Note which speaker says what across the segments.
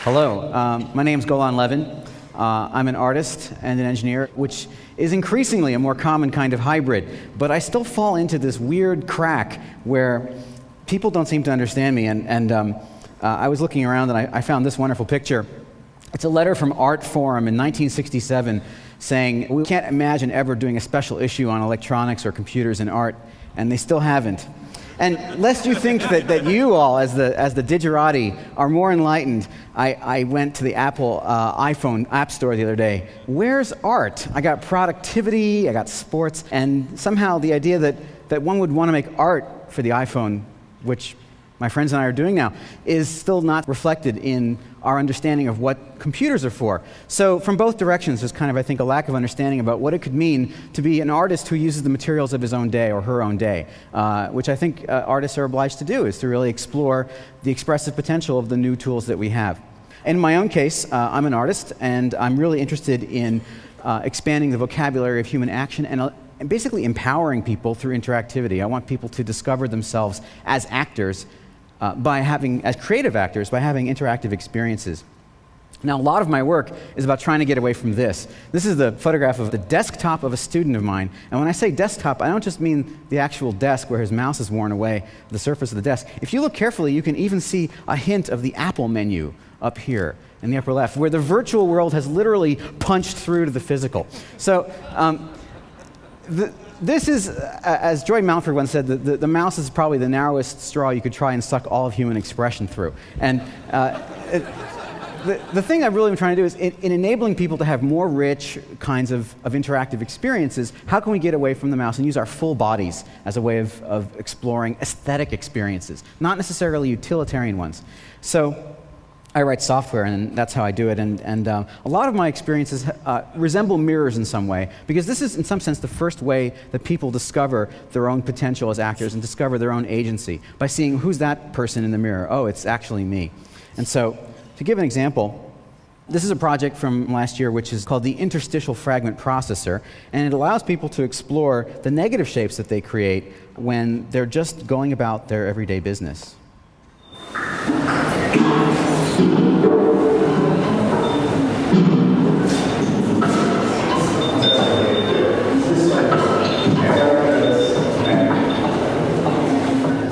Speaker 1: Hello, my name's Golan Levin. I'm an artist and an engineer, which is increasingly a more common kind of hybrid, but I still fall into this weird crack where people don't seem to understand me, and I was looking around and I found this wonderful picture. It's a letter from Art Forum in 1967 saying, we can't imagine ever doing a special issue on electronics or computers and art, and they still haven't. And lest you think that you all, as the digerati, are more enlightened, I went to the Apple iPhone App Store the other day. Where's art? I got productivity, I got sports, and somehow the idea that one would want to make art for the iPhone, which my friends and I are doing now, is still not reflected in our understanding of what computers are for. So from both directions, there's kind of, I think, a lack of understanding about what it could mean to be an artist who uses the materials of his own day or her own day, which I think artists are obliged to do, is to really explore the expressive potential of the new tools that we have. In my own case, I'm an artist, and I'm really interested in expanding the vocabulary of human action and basically empowering people through interactivity. I want people to discover themselves as actors, as creative actors, by having interactive experiences. Now, a lot of my work is about trying to get away from this. This is the photograph of the desktop of a student of mine. And when I say desktop, I don't just mean the actual desk where his mouse is worn away, the surface of the desk. If you look carefully, you can even see a hint of the Apple menu up here in the upper left, where the virtual world has literally punched through to the physical. So, this is, as Joy Mountford once said, the mouse is probably the narrowest straw you could try and suck all of human expression through. And the thing I really am trying to do is, in enabling people to have more rich kinds of interactive experiences, how can we get away from the mouse and use our full bodies as a way of exploring aesthetic experiences, not necessarily utilitarian ones? So I write software, and that's how I do it, and a lot of my experiences resemble mirrors in some way, because this is, in some sense, the first way that people discover their own potential as actors and discover their own agency, by seeing, who's that person in the mirror? Oh, it's actually me. And so, to give an example, this is a project from last year which is called the Interstitial Fragment Processor, and it allows people to explore the negative shapes that they create when they're just going about their everyday business.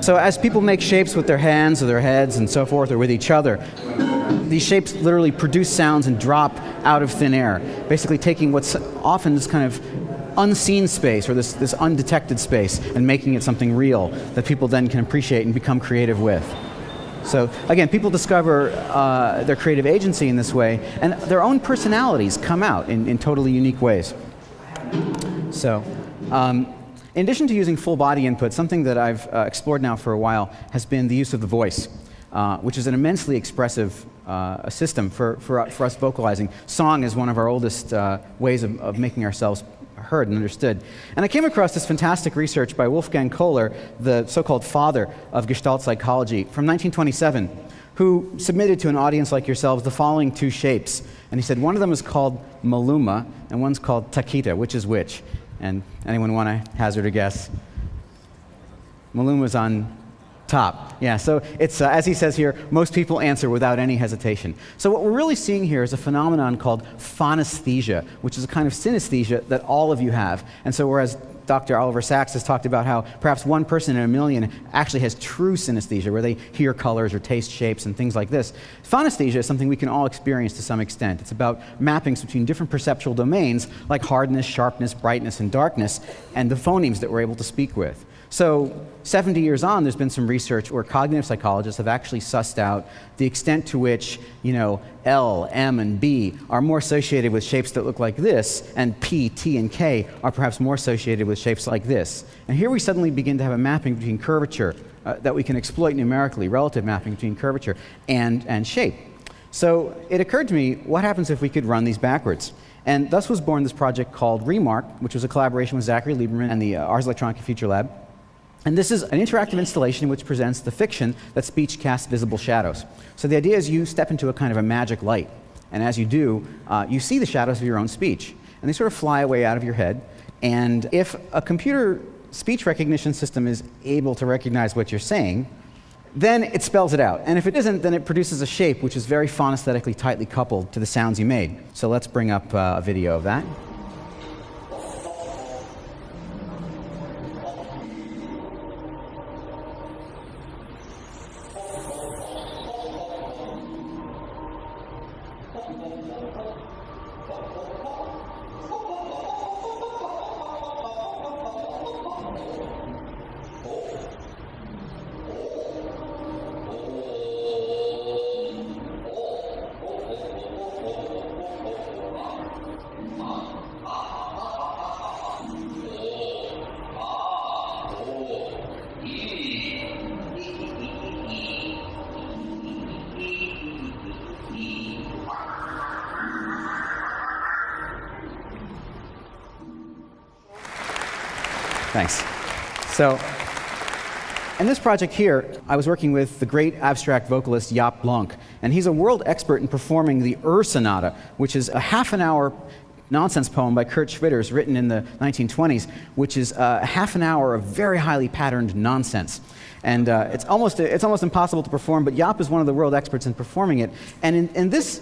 Speaker 1: So as people make shapes with their hands or their heads and so forth, or with each other, these shapes literally produce sounds and drop out of thin air, basically taking what's often this kind of unseen space, or this undetected space, and making it something real that people then can appreciate and become creative with. So again, people discover their creative agency in this way, and their own personalities come out in totally unique ways. So, in addition to using full body input, something that I've explored now for a while has been the use of the voice, which is an immensely expressive system for us vocalizing. Song is one of our oldest ways of making ourselves heard and understood. And I came across this fantastic research by Wolfgang Kohler, the so-called father of Gestalt psychology, from 1927, who submitted to an audience like yourselves the following two shapes. And he said one of them is called Maluma, and one's called Taquita. Which is which? And anyone want to hazard a guess? Maluma's on top. Yeah, so it's, as he says here, most people answer without any hesitation. So what we're really seeing here is a phenomenon called phonesthesia, which is a kind of synesthesia that all of you have. And so whereas Dr. Oliver Sacks has talked about how perhaps 1 person in a million actually has true synesthesia, where they hear colors or taste shapes and things like this. Phonesthesia is something we can all experience to some extent. It's about mappings between different perceptual domains, like hardness, sharpness, brightness, and darkness, and the phonemes that we're able to speak with. So 70 years on, there's been some research where cognitive psychologists have actually sussed out the extent to which, L, M, and B are more associated with shapes that look like this, and P, T, and K are perhaps more associated with shapes like this. And here we suddenly begin to have a mapping between curvature that we can exploit numerically, relative mapping between curvature and shape. So it occurred to me, what happens if we could run these backwards? And thus was born this project called Remark, which was a collaboration with Zachary Lieberman and the Ars Electronica Future Lab. And this is an interactive installation which presents the fiction that speech casts visible shadows. So the idea is you step into a kind of a magic light, and as you do, you see the shadows of your own speech, and they sort of fly away out of your head. And if a computer speech recognition system is able to recognize what you're saying, then it spells it out. And if it isn't, then it produces a shape which is very phonesthetically tightly coupled to the sounds you made. So let's bring up a video of that. Thanks. So, in this project here, I was working with the great abstract vocalist Jaap Blanc, and he's a world expert in performing the Sonata, which is a half-an-hour nonsense poem by Kurt Schwitters written in the 1920s, which is a half an hour of very highly patterned nonsense. And it's almost impossible to perform, but Jaap is one of the world experts in performing it. And in this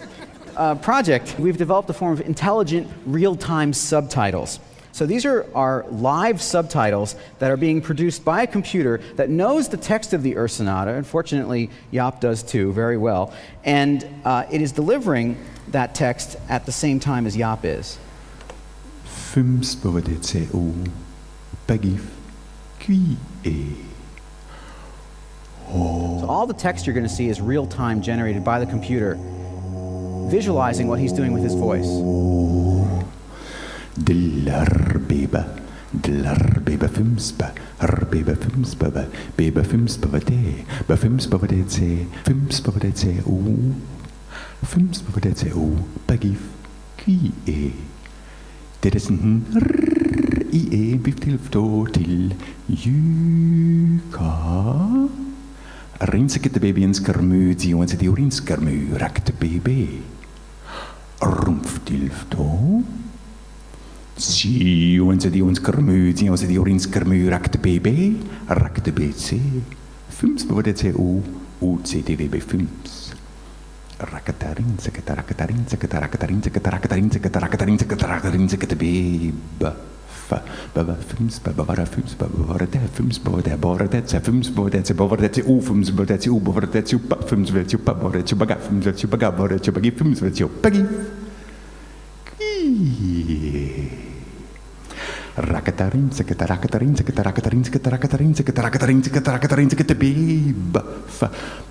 Speaker 1: project, we've developed a form of intelligent, real-time subtitles. So these are our live subtitles that are being produced by a computer that knows the text of the Sonata. Unfortunately, Jaap does too, very well. And it is delivering that text at the same time as Jaap is. So all the text you're going to see is real-time generated by the computer, visualizing what he's doing with his voice.
Speaker 2: Beba fimspa, beba fimspa, beba fimspa te, ba fimspa te, fimspa te o, fimspa te o, bagif, qui e. Det is en i biftilfto til juka. Rinske de babyens karmu, dionse de orinskarmu, rakte baby. Rumftilfto. Si onze die ons kermu, die onze die orins kermu rakte baby, rakte BC. Fums bewoordet ze o CTWB fums. Rakatarin, sekatarakatarin, sekatarakatarin, sekatarakatarin, sekatarakatarin, sekatarakatarin, sekatabe. Baba fums, baba fums, baba fums, baba bewoordet ze fums, bewoordet ze bewoordet ze o fums, bewoordet ze o bewoordet ze pa fums, bewoordet ze pa bewoordet ze baga fums, bewoordet ze baga bewoordet ze bagi fums, bewoordet ze bagi. Rakatarin, sekatarakatarin, sekatarakatarin, sekatarakatarin, sekatarakatarin, sekatarakatarin, sekatabe.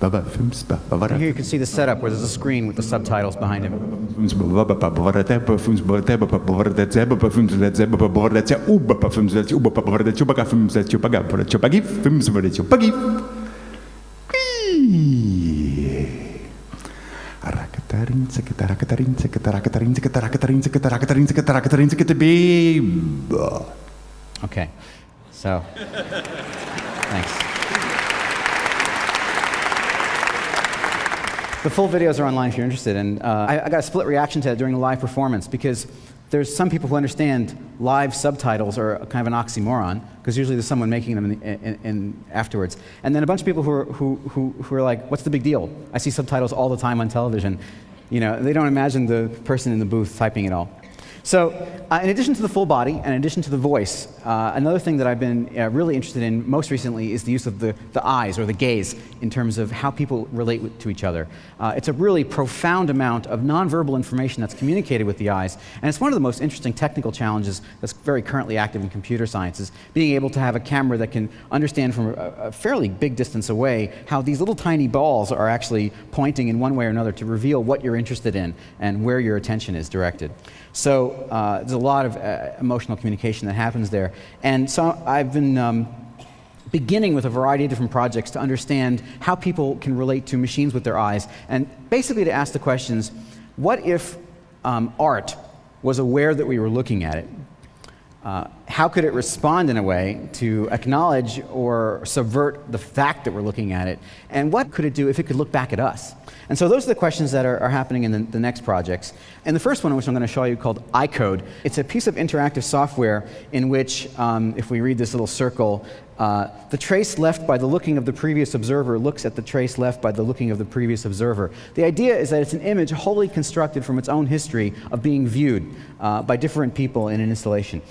Speaker 2: Baba fums, baba.
Speaker 1: Here you can see the setup where there's a screen with the subtitles behind him.
Speaker 2: Fums, baba, baba, teba, fums, teba, baba, teba, fums, teba, baba, teba, uba, fums, uba, baba, teba, fums, teba, baba, teba, bagi, fums, teba, bagi. Rakatarin, sekatarakatarin, sekatarakatarin, sekatarakatarin, sekatarakatarin, sekatarakatarin, sekatabe.
Speaker 1: Okay, so thanks. The full videos are online if you're interested, and I got a split reaction to that during the live performance because there's some people who understand live subtitles are kind of an oxymoron because usually there's someone making them in afterwards, and then a bunch of people who are like, "What's the big deal? I see subtitles all the time on television." You know, they don't imagine the person in the booth typing it all. So, in addition to the full body, and in addition to the voice, another thing that I've been really interested in most recently is the use of the eyes, or the gaze, in terms of how people relate to each other. It's a really profound amount of nonverbal information that's communicated with the eyes, and it's one of the most interesting technical challenges that's very currently active in computer science, is being able to have a camera that can understand from a fairly big distance away how these little tiny balls are actually pointing in one way or another to reveal what you're interested in and where your attention is directed. So there's a lot of emotional communication that happens there. And so I've been beginning with a variety of different projects to understand how people can relate to machines with their eyes, and basically to ask the questions, what if art was aware that we were looking at it? How could it respond in a way to acknowledge or subvert the fact that we're looking at it? And what could it do if it could look back at us? And so those are the questions that are happening in the next projects. And the first one, which I'm going to show you, called iCode. It's a piece of interactive software in which, if we read this little circle, the trace left by the looking of the previous observer looks at the trace left by the looking of the previous observer. The idea is that it's an image wholly constructed from its own history of being viewed by different people in an installation.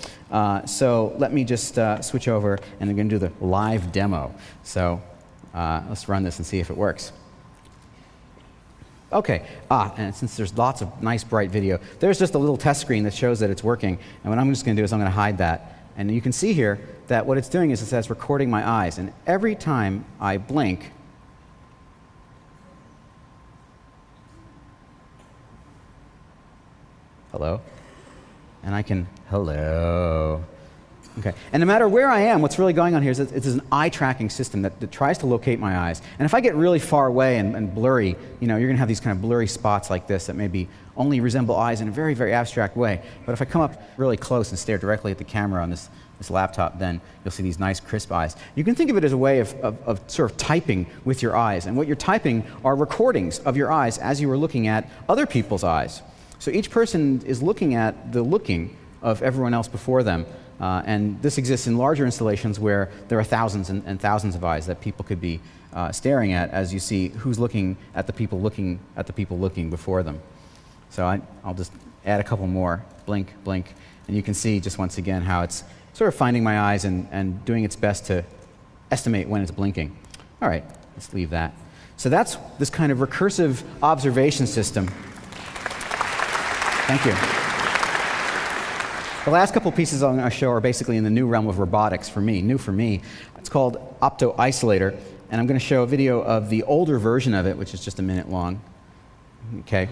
Speaker 1: So let me just switch over, and I'm going to do the live demo. So let's run this and see if it works. Okay, and since there's lots of nice bright video, there's just a little test screen that shows that it's working. And what I'm just going to do is I'm going to hide that. And you can see here that what it's doing is it says recording my eyes. And every time I blink, hello, and I can, hello. Okay, and no matter where I am, what's really going on here is that it's an eye tracking system that tries to locate my eyes. And if I get really far away and blurry, you're going to have these kind of blurry spots like this that maybe only resemble eyes in a very, very abstract way. But if I come up really close and stare directly at the camera on this laptop, then you'll see these nice crisp eyes. You can think of it as a way of sort of typing with your eyes. And what you're typing are recordings of your eyes as you were looking at other people's eyes. So each person is looking at the looking of everyone else before them. And this exists in larger installations where there are thousands and thousands of eyes that people could be staring at as you see who's looking at the people looking at the people looking before them. So I'll just add a couple more. Blink, blink. And you can see just once again how it's sort of finding my eyes and doing its best to estimate when it's blinking. All right, let's leave that. So that's this kind of recursive observation system. Thank you. The last couple pieces I'm going to show are basically in the new realm of robotics for me, new for me. It's called Opto-Isolator, and I'm going to show a video of the older version of it, which is just a minute long. Okay.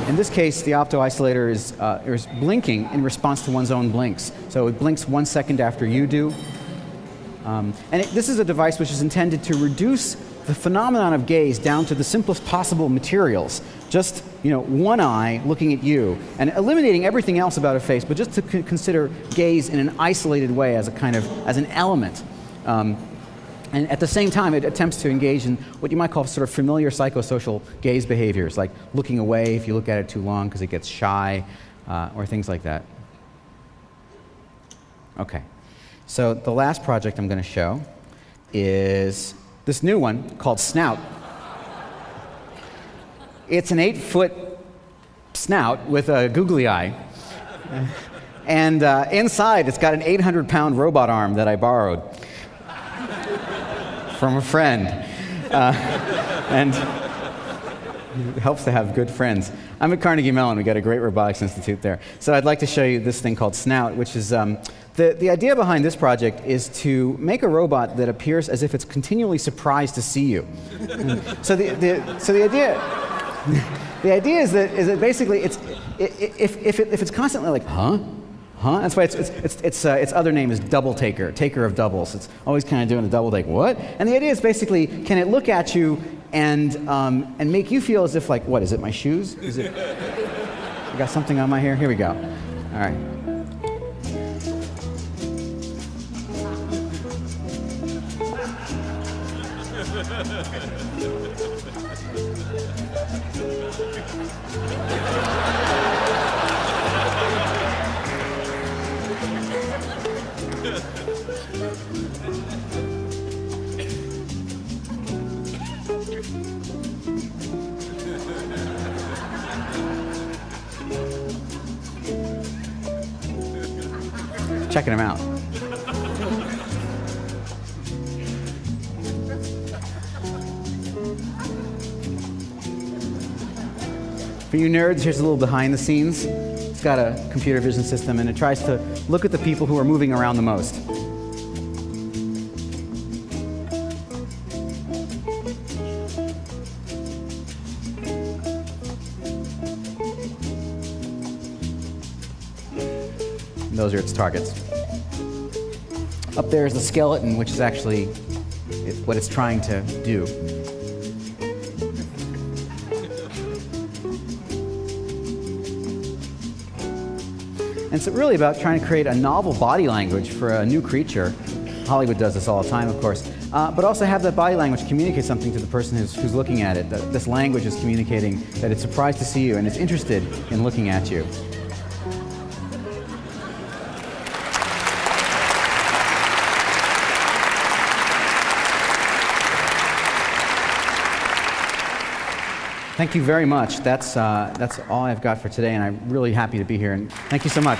Speaker 1: In this case, the Opto-Isolator is blinking in response to one's own blinks. So it blinks 1 second after you do. This is a device which is intended to reduce the phenomenon of gaze down to the simplest possible materials. Just, one eye looking at you and eliminating everything else about a face, but just to consider gaze in an isolated way as an element. And at the same time, it attempts to engage in what you might call sort of familiar psychosocial gaze behaviors, like looking away if you look at it too long because it gets shy, or things like that. Okay. So the last project I'm going to show is this new one called Snout. It's an 8-foot snout with a googly eye. And inside, it's got an 800-pound robot arm that I borrowed from a friend. And it helps to have good friends. I'm at Carnegie Mellon. We got a great robotics institute there. So I'd like to show you this thing called Snout, which is the idea behind this project is to make a robot that appears as if it's continually surprised to see you. So the idea is that basically if it's constantly like, huh? That's why its other name is Double Taker, taker of doubles. It's always kind of doing a double take. What? And the idea is basically, can it look at you and make you feel as if like, what is it? My shoes? Is it? I got something on my hair. Here we go. All right. Checking them out. For you nerds, here's a little behind the scenes. It's got a computer vision system, and it tries to look at the people who are moving around the most. And those are its targets. Up there is the skeleton, which is actually what it's trying to do. And it's really about trying to create a novel body language for a new creature. Hollywood does this all the time, of course. But also have that body language communicate something to the person who's looking at it. That this language is communicating that it's surprised to see you and it's interested in looking at you. Thank you very much. That's all I've got for today, and I'm really happy to be here. And thank you so much.